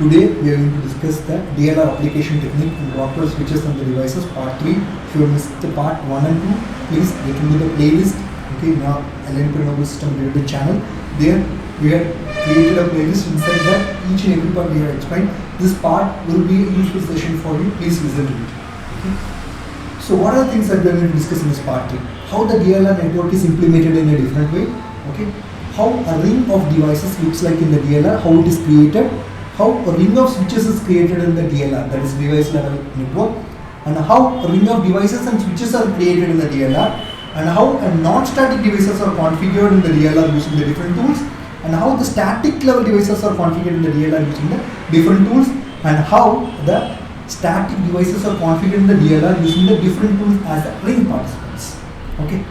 Today we are going to discuss the DLR application technique in Rockwell switches and the devices part 3. If you missed the part 1 and 2, please get into the playlist. Okay, in our Renewable System related channel. There we have created a playlist. Inside that each and every part we have explained. This part will be a useful session for you. Please listen to it. Okay. So what are the things that we are going to discuss in this part 3? How the DLR network is implemented in a different way. Okay. How a ring of devices looks like in the DLR, how it is created, how a ring of switches is created in the DLR, that is device level network, and how a ring of devices and switches are created in the DLR, and how a non-static devices are configured in the DLR using the different tools, and how the static level devices are configured in the DLR using the different tools, and how the static devices are configured in the DLR using the different tools as the ring participants. Okay.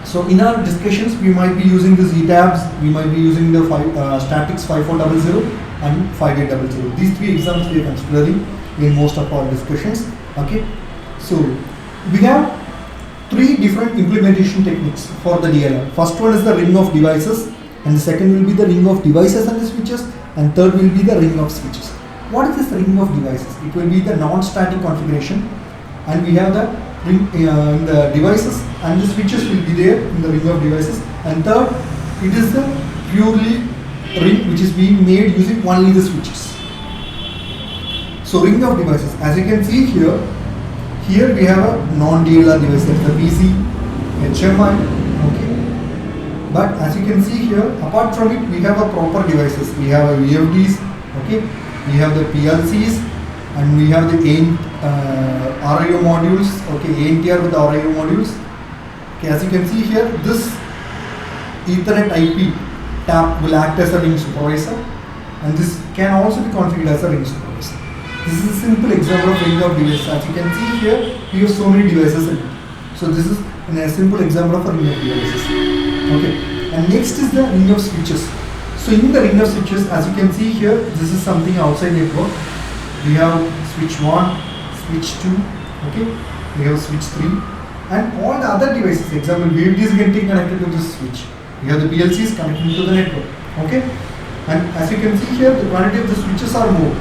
So in our discussions, we might be using the Z-tabs, we might be using the statics 5400 and 5800. These three examples we are considering in most of our discussions. Okay. So we have three different implementation techniques for the DLR. First one is the ring of devices, and the second will be the ring of devices and the switches, and third will be the ring of switches. What is this ring of devices? It will be the non-static configuration, and we have the ring in the devices, and the switches will be there in the ring of devices, and third, it is the purely ring which is being made using only the switches. So ring of devices, as you can see here we have a non-DLR device, that's the PC, HMI, okay. But as you can see here, apart from it, we have a proper devices. We have a VFDs, okay. We have the PLCs, and we have the RIO modules, okay, ANTR with the RIO modules. Okay, as you can see here, this Ethernet IP tap will act as a ring supervisor, and this can also be configured as a ring supervisor. This is a simple example of ring of devices. As you can see here, we have so many devices in it. So this is a simple example of a ring of devices. Okay, and next is the ring of switches. So in the ring of switches, as you can see here, this is something outside network. We have switch 1, switch 2, okay, we have switch 3, and all the other devices, example VFDs getting connected to this switch. We have the PLCs connecting to the network, okay, and as you can see here, the quantity of the switches are more.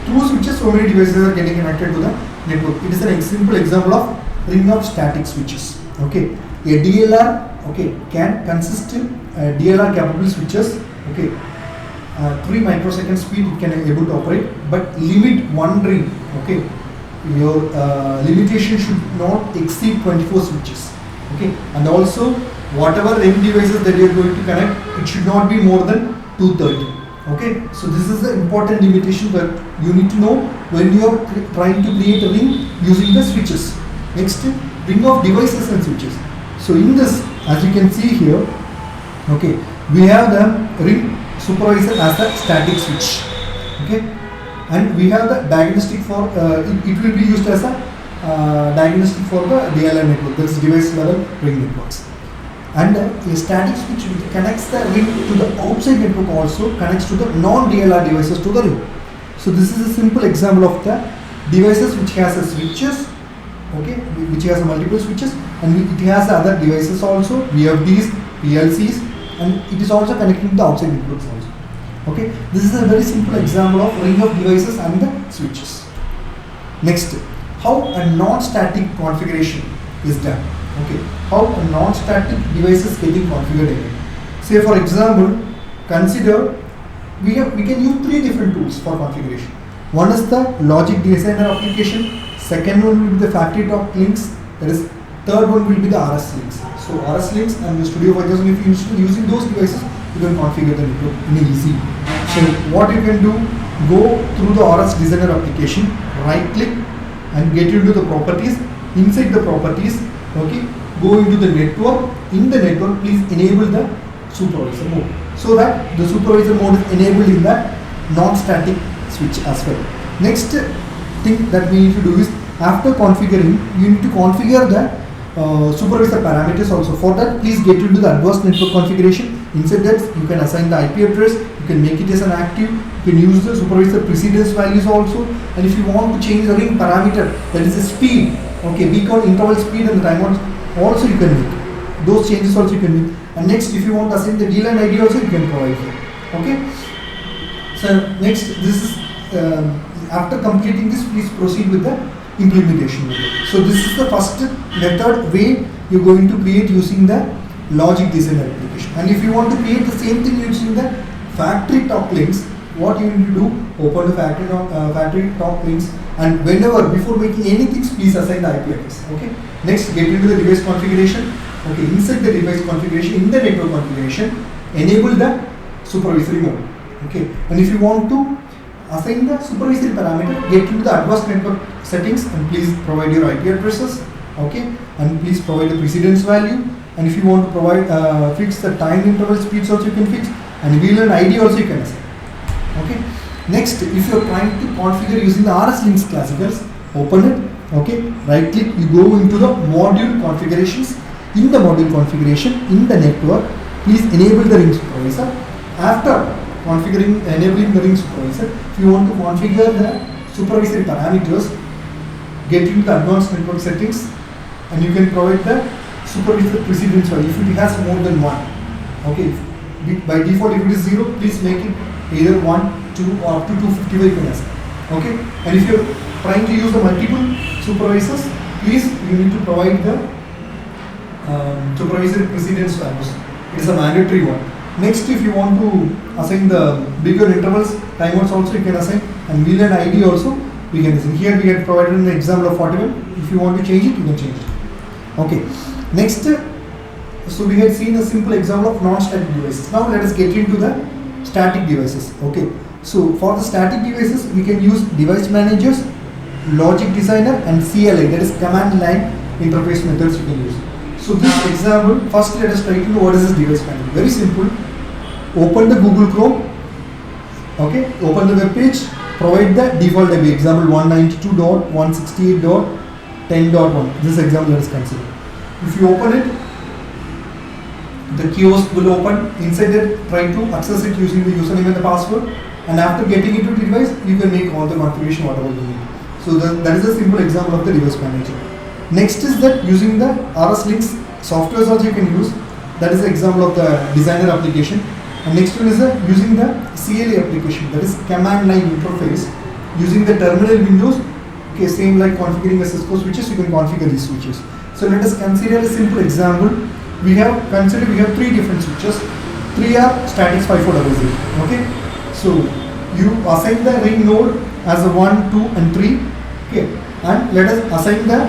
Through switches, so many devices are getting connected to the network. It is a simple example of ring of static switches, okay. A DLR, okay, can consist of DLR capable switches, okay. 3 microsecond speed it can able to operate, but limit one ring, okay. Your limitation should not exceed 24 switches, okay. And also whatever ring devices that you are going to connect, it should not be more than 230, okay. So this is the important limitation that you need to know when you are trying to create a ring using the switches. Next, ring of devices and switches. So in this, as you can see here, okay, we have the ring supervisor as the static switch, okay, and we have the diagnostic for it will be used as a diagnostic for the DLR network, that is device level ring networks, and a static switch which connects the ring to the outside network also connects to the non-DLR devices to the ring. So this is a simple example of the devices which has a switches, okay, which has multiple switches, and it has other devices also, VFDs, PLCs, and it is also connected to the outside networks also. Okay, this is a very simple example of ring of devices and the switches. Next, how a non-static configuration is done. Okay, how a non-static device is getting configured again. Say for example, consider we can use 3 different tools for configuration. One is the logic designer application. Second one will be the factory talk links. That is, third one will be the RS links. So RS links and the Studio 5000, if you are using those devices, you can configure the network in easy. So what you can do, go through the RS designer application, right click and get into the properties. Inside the properties, okay, go into the network. In the network, please enable the supervisor mode, so that the supervisor mode is enabled in that non-static switch as well. Next thing that we need to do is, after configuring, you need to configure the supervisor parameters also. For that, please get into the advanced network configuration. Inside that, you can assign the IP address, you can make it as an active, you can use the supervisor precedence values also, and if you want to change the ring parameter, that is the speed, okay, beacon interval speed and the timeout, also you can make. Those changes also you can make. And next, if you want to assign the DLAN ID also, you can provide here, okay. So next, this is after completing this, please proceed with the implementation method. So this is the first method way you're going to create using the logic designer application. And if you want to create the same thing using the factory top links, what you need to do, open the factory top links, and whenever, before making anything, please assign the IP address. Okay. Next, get into the device configuration. Okay, inside the device configuration, in the network configuration, enable the supervisory mode. Okay, and if you want to assign the supervisory parameter, get into the advanced network settings and please provide your IP addresses. Okay, and please provide the precedence value. And if you want to provide fix the time interval speeds also you can fix, and VLAN ID also you can assign. Okay. Next, if you are trying to configure using the RS links classicals, open it. Okay, right click, you go into the module configurations. In the module configuration, in the network, please enable the ring supervisor. After enabling the ring supervisor, if you want to configure the supervisory parameters, get into the advanced network settings, and you can provide the supervisor precedence value if it has more than one. Okay, by default, if it is 0, please make it either 1, 2, or up to 255 you can assign. Okay, and if you are trying to use the multiple supervisors, please you need to provide the supervisory precedence values. It is a mandatory one. Next, if you want to assign the bigger intervals, timeouts also you can assign, and VLAN ID also we can assign. Here we have provided an example of 41. If you want to change it, you can change it. Okay. Next, so we had seen a simple example of non-static devices. Now let us get into the static devices. Okay. So for the static devices, we can use device managers, logic designer, and CLI, that is command line interface methods you can use. So this example, first let us try to know what is this device manager. Very simple. Open the Google Chrome. Okay. Open the web page. Provide the default IP, example 192.168.10.1. This example let us consider. If you open it, the kiosk will open. Inside it, try to access it using the username and the password. And after getting into the device, you can make all the configuration whatever you need. So that is a simple example of the device manager. Next is that using the RS links software also you can use. That is the example of the designer application. And next one is using the CLI application, that is command line interface, using the terminal windows. Okay, same like configuring a Cisco switches, you can configure these switches. So let us consider a simple example. We have 3 different switches. 3 are Statix 5400. Okay, so you assign the ring node as a 1, 2, and 3. Okay, and let us assign the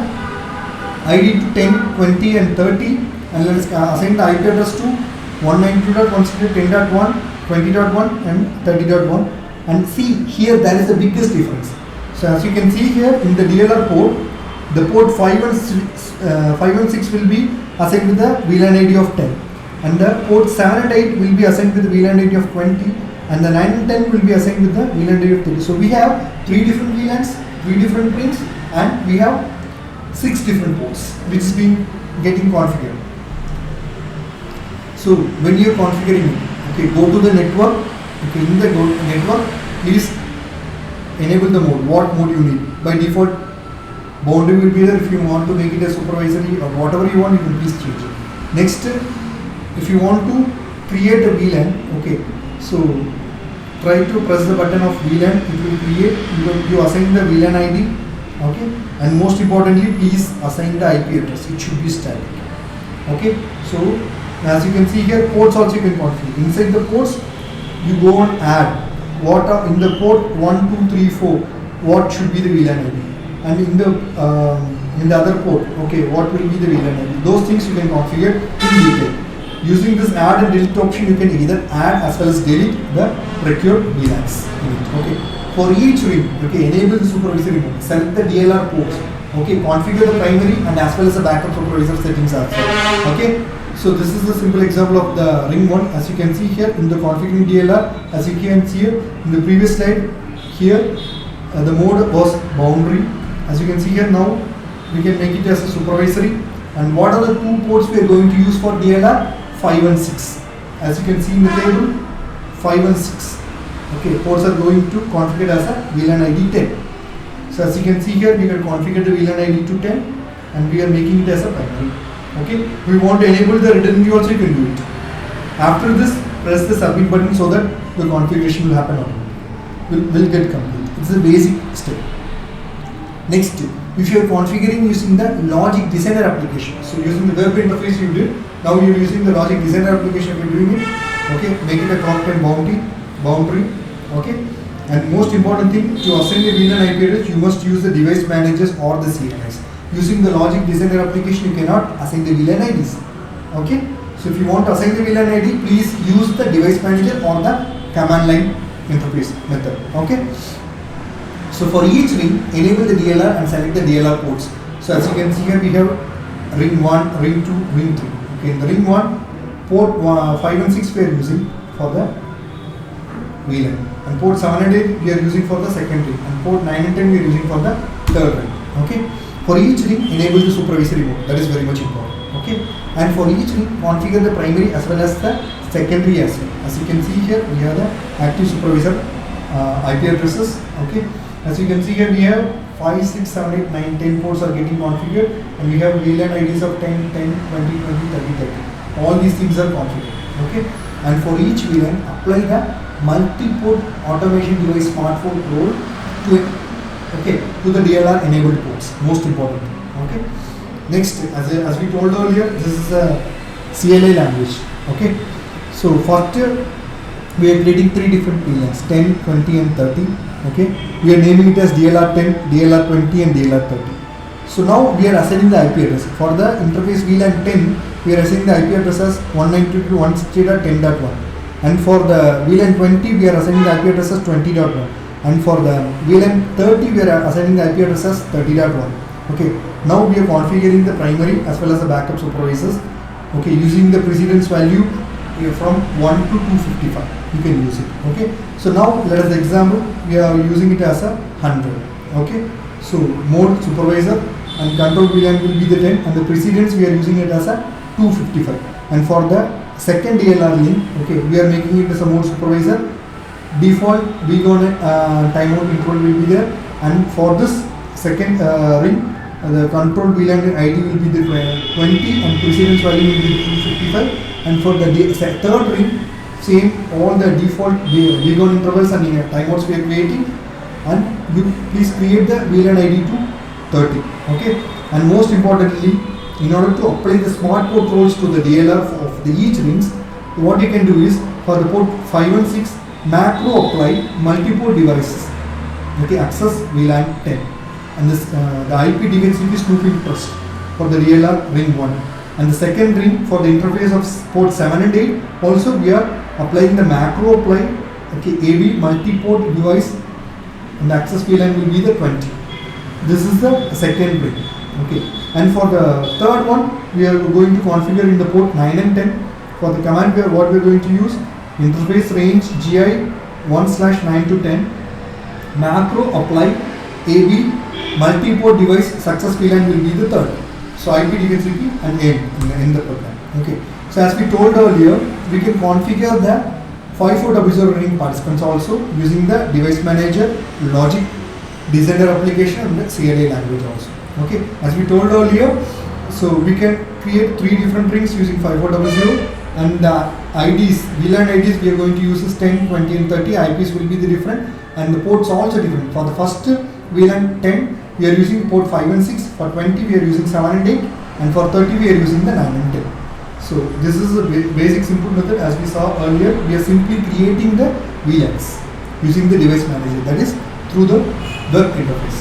ID to 10, 20, and 30, and let us assign the IP address to 192.168.10.1, 20.1, and 30.1. And see here, there is the biggest difference. So as you can see here in the DLR port, the port 5 and 6 will be assigned with the VLAN ID of 10, and the port 7 and 8 will be assigned with the VLAN ID of 20, and the 9 and 10 will be assigned with the VLAN ID of 30. So we have 3 different VLANs, 3 different pins, and we have 6 different ports which is being getting configured. So when you are configuring it, okay, go to the network. Okay, in the network, please enable the mode. What mode you need? By default, boundary will be there. If you want to make it a supervisory or whatever you want, you can please change it. Next, if you want to create a VLAN, okay, so try to press the button of VLAN. It will create. You assign the VLAN ID. Okay, and most importantly, please assign the IP address. It should be static. Okay, so as you can see here, ports also you can configure. Inside the ports, you go and add what are in the port 1, 2, 3, 4. What should be the VLAN ID, and in the other port, okay, what will be the VLAN ID? Those things you can configure in detail. Using this add and delete option, you can either add as well as delete the procured VLANs in it. Okay. For each ring, okay, enable the supervisory mode. Select the DLR ports. Okay, configure the primary and as well as the backup supervisor settings also. Okay, so this is the simple example of the ring one. As you can see here in the configuring DLR, as you can see here in the previous slide, here the mode was boundary. As you can see here now, we can make it as a supervisory. And what are the 2 ports we are going to use for DLR? 5 and 6. As you can see in the table, 5 and 6. Okay, ports are going to configure as a VLAN ID 10. So as you can see here, we can configure the VLAN ID to 10, and we are making it as a primary. Okay, we want to enable the redundancy also, you can do it. After this, press the submit button so that the configuration will happen automatically. will get complete. It's a basic step. Next, if you are configuring using the logic designer application, so using the web interface you did, now you are using the logic designer application, you are doing it, okay, make it a top 10 boundary, okay. And most important thing, to assign the VLAN IP address, you must use the device managers or the CMS. Using the logic designer application, you cannot assign the VLAN IDs, okay. So if you want to assign the VLAN ID, please use the device manager or the command line interface method, okay. So for each ring, enable the DLR and select the DLR ports. So as you can see here, we have ring 1, ring 2, ring 3. Okay, in the ring 1, port 5 and 6 we are using for the VLAN, and port 7 and 8 we are using for the second ring, and port 9 and 10 we are using for the third ring. Okay. For each ring, enable the supervisory mode. That is very much important. Okay. And for each ring, configure the primary as well as the secondary as well. As you can see here, we have the active supervisor IP addresses. Okay. As you can see here, we have 5, 6, 7, 8, 9, 10 ports are getting configured, and we have VLAN IDs of 10, 10, 20, 20, 30, 30. All these things are configured. Okay. And for each VLAN, apply the multi-port automation device smartphone role to the DLR enabled ports. Most important. Okay. Next, as we told earlier, this is a CLI language. Okay. So first, we are creating 3 different VLANs: 10, 20, and 30. Okay, we are naming it as DLR10, DLR20, and DLR30. So now we are assigning the IP address. For the interface VLAN 10, we are assigning the IP address as 192.168.10.1, and for the VLAN 20, we are assigning the IP address as 20.1, and for the VLAN 30, we are assigning the IP address as 30.1. Okay, now we are configuring the primary as well as the backup supervisors. Okay, using the precedence value from 1 to 255. You can use it. Okay, so now let us example, we are using it as a 100. Okay, so mode supervisor and control VLAN will be the 10, and the precedence we are using it as a 255. And for the second DLR link, okay, we are making it as a mode supervisor. Default VGON timeout control will be there, and for this second ring, the control VLAN ID will be the 20, and precedence value will be 255. And for the third ring, same, all the default VGON intervals and timeouts we are creating, and you please create the VLAN ID to 30. Okay, and most importantly, in order to apply the smart port roles to the DLR of the each rings, what you can do is, for the port 5 and 6, macro apply multi-port devices. Okay, access VLAN 10, and this the IP defensively snooping trust for the DLR ring 1. And the second ring, for the interface of port 7 and 8, also we are applying the macro apply, okay, AB multi-port device, and the access VLAN will be the 20. This is the second ring. Okay, and for the third one, we are going to configure in the port 9 and 10. For the command, what we are going to use, interface range GI 1/9 to 10, macro apply AB multi-port device success VLAN will be the third. So IP defensively and aim in the program. Okay. So as we told earlier, we can configure the 5400 ring participants also using the device manager, logic designer application, and the CLI language also. Okay. As we told earlier, so we can create 3 different rings using 5400, and the IDs, VLAN IDs we are going to use is 10, 20, and 30. IPs will be the different, and the ports also different. For the first VLAN 10, we are using port 5 and 6, for 20 we are using 7 and 8, and for 30 we are using the 9 and 10. So this is a basic simple method. As we saw earlier, we are simply creating the VLANs using the device manager, that is through the web interface.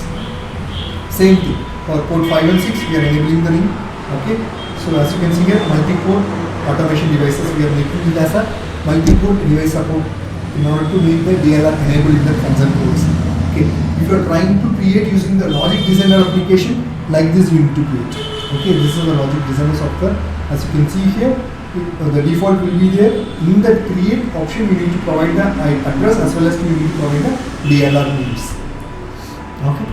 Same thing, for port 5 and 6 we are enabling the ring. Okay, so as you can see here, multi-port automation devices, we are making it as a multi-port device support in order to make the DLR enabled in the concerned ports. Okay, if you are trying to create using the logic designer application, like this you need to create. Okay, this is the logic designer software. As you can see here, the default will be there. In the create option, you need to provide the address as well as you need to provide the DLR names. Okay.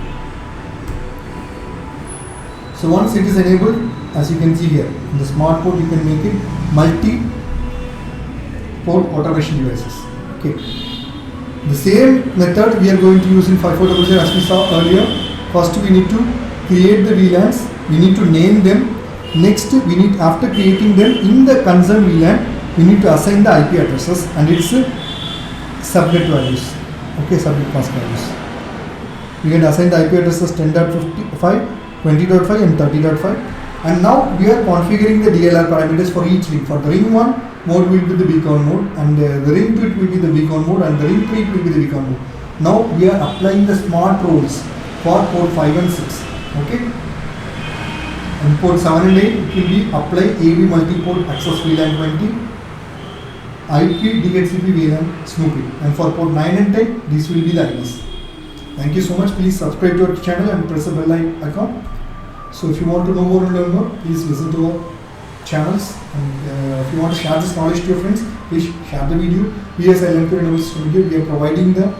So once it is enabled, as you can see here, in the smart port you can make it multi-port automation devices. Okay. The same method we are going to use in 5400 as we saw earlier. First we need to create the VLANs, we need to name them. Next we need, after creating them, in the concerned VLAN we need to assign the IP addresses and its subnet values. Okay, submit mask values. We had assigned the IP addresses 10.55, 20.5 and 30.5, and now we are configuring the DLR parameters for each ring. For the ring 1, mode will be the beacon mode, and the ring 2 will be the beacon mode, and the ring 3 will be the beacon mode. Now we are applying the smart rules for port 5 and 6. Okay. And port 7 and 8 it will be apply AV multi-port access VLAN 20, IP DHCP VLAN Snoopy, and for port 9 and 10 this will be the IDs. Thank you so much. Please subscribe to our channel and press the bell icon. So if you want to know more and learn more, please listen to our channels, and if you want to share this knowledge to your friends, please share the video. We as LNP Renewable System Video, we are providing the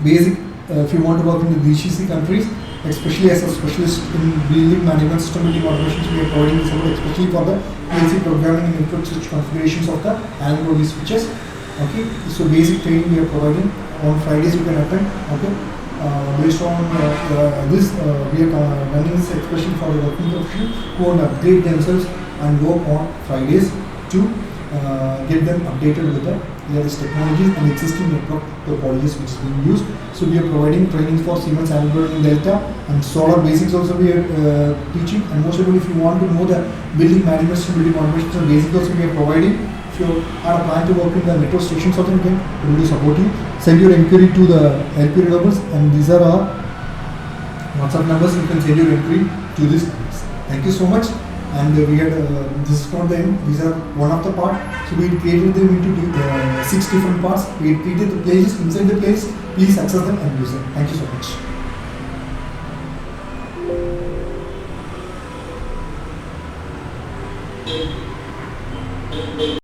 basic, if you want to work in the GCC countries, especially as a specialist in building management system building automations, we are providing this support especially for the PLC programming and network switch configurations of the LNP switches. Okay, so basic training we are providing. On Fridays you can attend. Okay, based on this, we are running this especially for the working professionals who want to upgrade themselves and work on Fridays to get them updated with the latest technologies and existing network topologies which is being used. So we are providing trainings for Siemens, Albert and Delta, and solar basics also we are teaching. And most of all, if you want to know the building management system, building automation, so basics also we are providing. If you are a plan to work in the network stations, also we can able to support you. Send your inquiry to the LP Renewables, and these are our WhatsApp numbers. You can send your inquiry to this. Thank you so much. And we had this is not the end. These are one of the part. So we created them into 6 different parts. We created the places inside the place. Please access them and use them. Thank you so much.